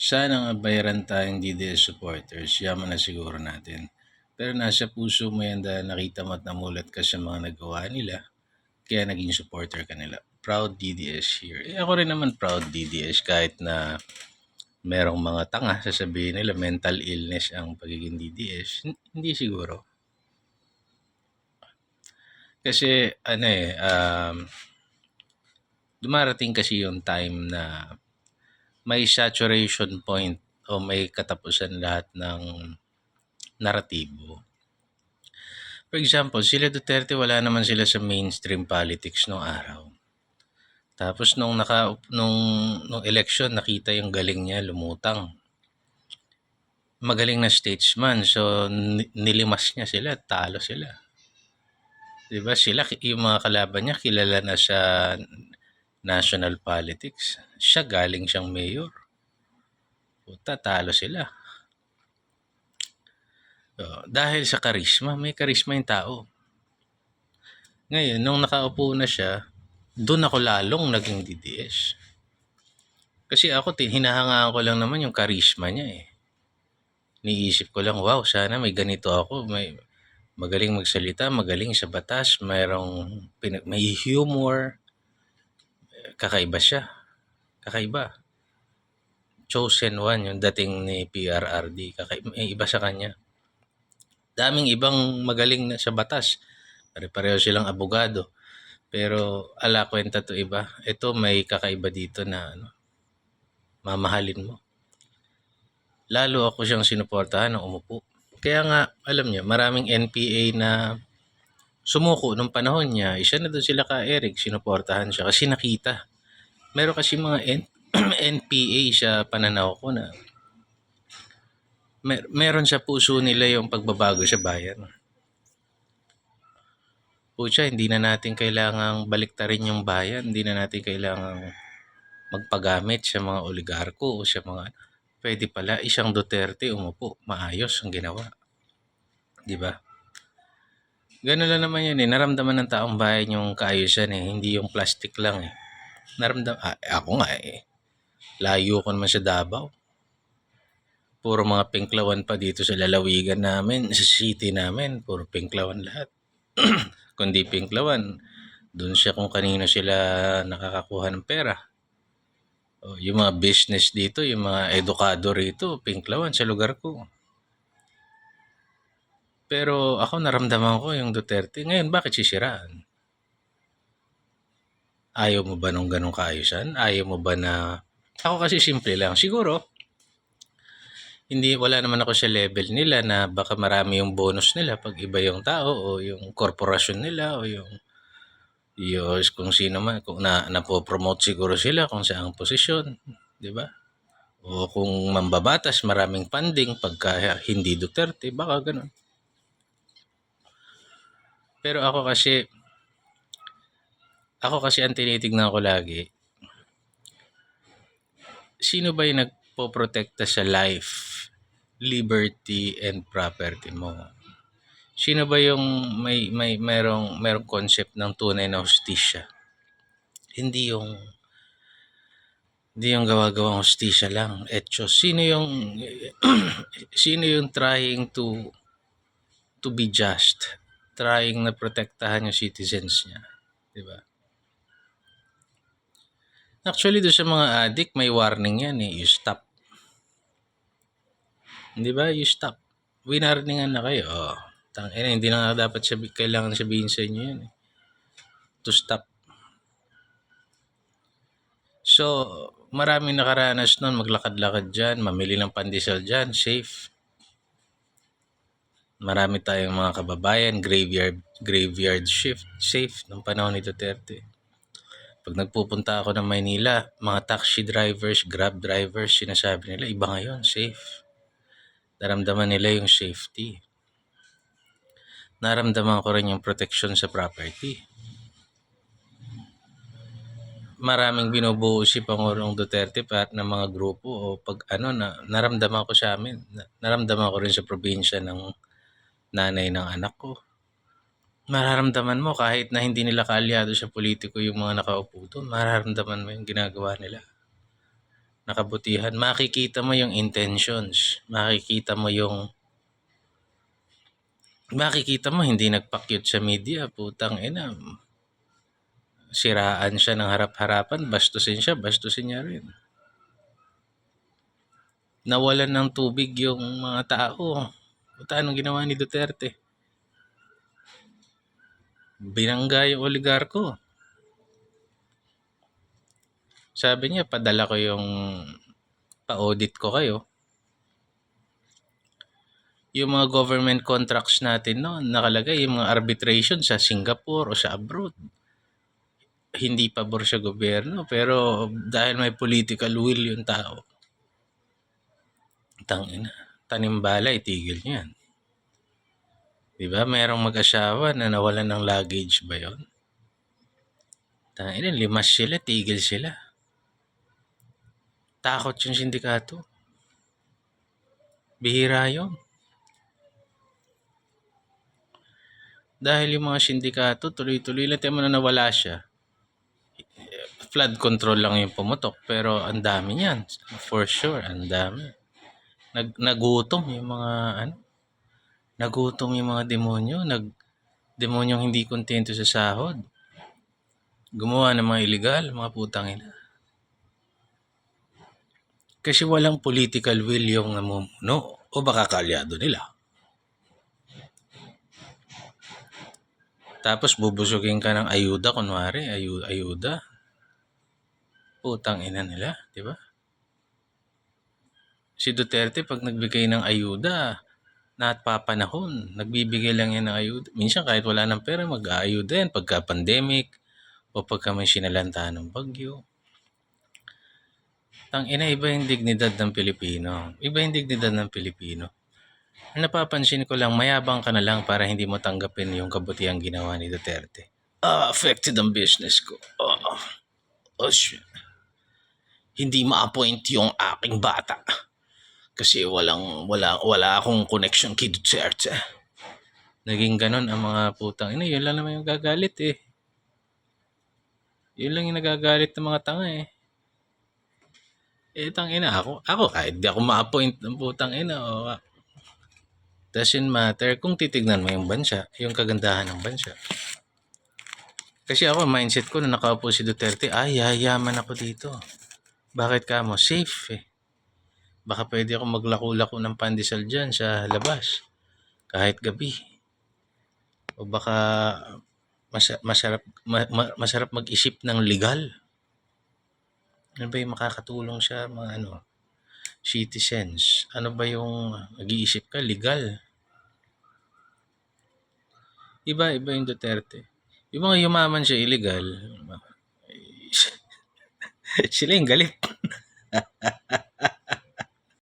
Sana nga bayaran tayong DDS supporters, yaman na siguro natin. Pero nasa puso mo yan dahil nakita mo at namulat ka sa mga nagawa nila, kaya naging supporter ka nila. Proud DDS here. Ako rin naman proud DDS kahit na merong mga tanga sasabihin nila mental illness ang pagiging DDS. Hindi siguro. Kasi dumarating kasi yung time na may saturation point o may katapusan lahat ng naratibo. For example, sila Duterte wala naman sila sa mainstream politics nung araw. Tapos nung election nakita yung galing niya lumutang. Magaling na statesman so nilimas niya sila, talo sila. 'Di ba? Sila yung mga kalaban niya kilala na sa national politics. Siya galing siyang mayor. Puta, talo sila. Dahil sa karisma, may karisma yung tao. Ngayon, nung nakaupo na siya, doon ako lalong naging DDS. Kasi ako, hinahangaan ko lang naman yung karisma niya eh. Niisip ko lang, wow, sana may ganito ako. May magaling magsalita, magaling sa batas, may humor. Kakaiba siya. Kakaiba. Chosen one, yung dating ni PRRD. May iba sa kanya. Daming ibang magaling na sa batas. Pare-pareho silang abogado. Pero ala kwenta to iba. Ito may kakaiba dito na mamahalin mo. Lalo ako siyang sinuportahan ng umupo. Kaya nga, alam niyo, maraming NPA na sumuko nung panahon niya. Isa na doon sila ka Eric, sinuportahan siya kasi nakita. Meron kasi mga NPA sa pananaw ko na meron sa puso nila yung pagbabago sa bayan. Pucha, hindi na natin kailangang baliktarin yung bayan. Hindi na natin kailangang magpagamit sa mga oligarko o sa mga pwede pala isang Duterte umupo, maayos ang ginawa. 'Di ba? Ganun lang naman yan eh. Naramdaman ng taong bayan yung kaayusan eh. Hindi yung plastic lang eh. Ako nga eh. Layo ko naman sa Davao. Puro mga pinklawan pa dito sa lalawigan namin, sa city namin. Puro pinklawan lahat. Kundi pinklawan, dun siya kung kanino sila nakakakuha ng pera. Yung mga business dito, yung mga edukado rito, pinklawan sa lugar ko. Pero ako naramdaman ko yung Duterte. Ngayon, bakit sisiraan? Ayaw mo ba nung ganong kaayusan? Ayaw mo ba na... Ako kasi simple lang. Siguro, wala naman ako sa level nila na baka marami yung bonus nila pag iba yung tao o yung korporasyon nila o yung kung sino man, kung napopromote siguro sila kung saang posisyon, di ba? O kung mambabatas, maraming funding pagka hindi Duterte, baka ganun. Pero ako kasi ang tinitignan ko lagi, sino ba yung nagpoprotekta sa life, liberty, and property mo? Sino ba yung merong concept ng tunay na hustisya? Hindi yung gawa-gawang hustisya lang. Etos. Sino yung trying to be just? Trying na protektahan yung citizens niya. Diba? Actually, doon sa mga addict, may warning yan eh. You stop. Di ba? You stop. Winarningan na kayo. Hindi na nga dapat kailangan sabihin sa inyo yan eh. To stop. So, maraming nakaranas nun, maglakad-lakad dyan, mamili ng pandesal dyan, safe. Marami tayong mga kababayan, graveyard shift, safe ng panahon ni Duterte. Pag nagpupunta ako ng Maynila, mga taxi drivers, grab drivers, sinasabi nila, iba ngayon, safe. Naramdaman nila yung safety. Naramdaman ko rin yung protection sa property. Maraming binubuo si Pangulong Duterte at ng mga grupo o naramdaman ko sa amin. Naramdaman ko rin sa probinsya ng nanay ng anak ko. Mararamdaman mo kahit na hindi nila kaalyado sa politiko yung mga nakaupo doon, mararamdaman mo yung ginagawa nila. na kabutihan, makikita mo yung intentions, makikita mo hindi nagpa-cute sa media, putang ina. Siraan siya ng harap-harapan, bastusin niya rin. Nawalan ng tubig yung mga tao. Puta, anong ginawa ni Duterte? Binangga yung oligarko. Sabi niya, padala ko yung pa-audit ko kayo. Yung mga government contracts natin noon, nakalagay yung mga arbitration sa Singapore o sa abroad. Hindi pabor sa gobyerno, pero dahil may political will yung tao, tangina, tanimbala, itigil niyo yan. Diba? Merong mag-asawa na nawalan ng luggage ba yun? Tangina, limas sila, tigil sila. Takot yung sindikato. Bihira yun. Dahil yung mga sindikato, tuloy-tuloy lang. Tiyan mo na nawala siya. Flood control lang yung pumutok. Pero ang dami niyan. For sure, ang dami. Nagutom yung mga nagutom yung mga demonyo. Demonyong hindi kontento sa sahod. Gumawa ng mga illegal, mga putang ina. Kasi walang political will yung namumuno o baka kalyado nila. Tapos bubusugin ka ng ayuda, kunwari, ayuda. Putang ina nila, di ba? Si Duterte, pag nagbigay ng ayuda, napapanahon, nagbibigay lang yan ng ayuda. Minsan kahit wala ng pera, mag-aayuda yan pagka pandemic o pagka may sinalanta ng bagyo. Tangina, iba yung dignidad ng Pilipino. Iba yung dignidad ng Pilipino. Ang napapansin ko lang, mayabang ka na lang para hindi mo tanggapin yung kabutihang ginawa ni Duterte. Affected ang business ko. Shit. Hindi ma-appoint yung aking bata. Kasi wala akong connection kay Duterte. Naging ganun ang mga putang ina. Yun lang naman yung gagalit eh. Yun lang yung nagagalit ng mga tanga eh. Tangina, ako kahit di ako ma-appoint ng putang ina doesn't matter kung titignan mo yung bansa, yung kagandahan ng bansa. Kasi ako, mindset ko na nakaupo si Duterte, yayaman ako dito. Bakit ka mo? Safe eh. Baka pwede ako maglako-lako ng pandesal dyan sa labas. Kahit gabi. O baka masarap mag-isip ng legal. Ano ba yung makakatulong sa mga citizens? Ano ba yung mag-iisip ka? Legal. Iba yung Duterte. Yung mga yumaman siya illegal, sila yung galit.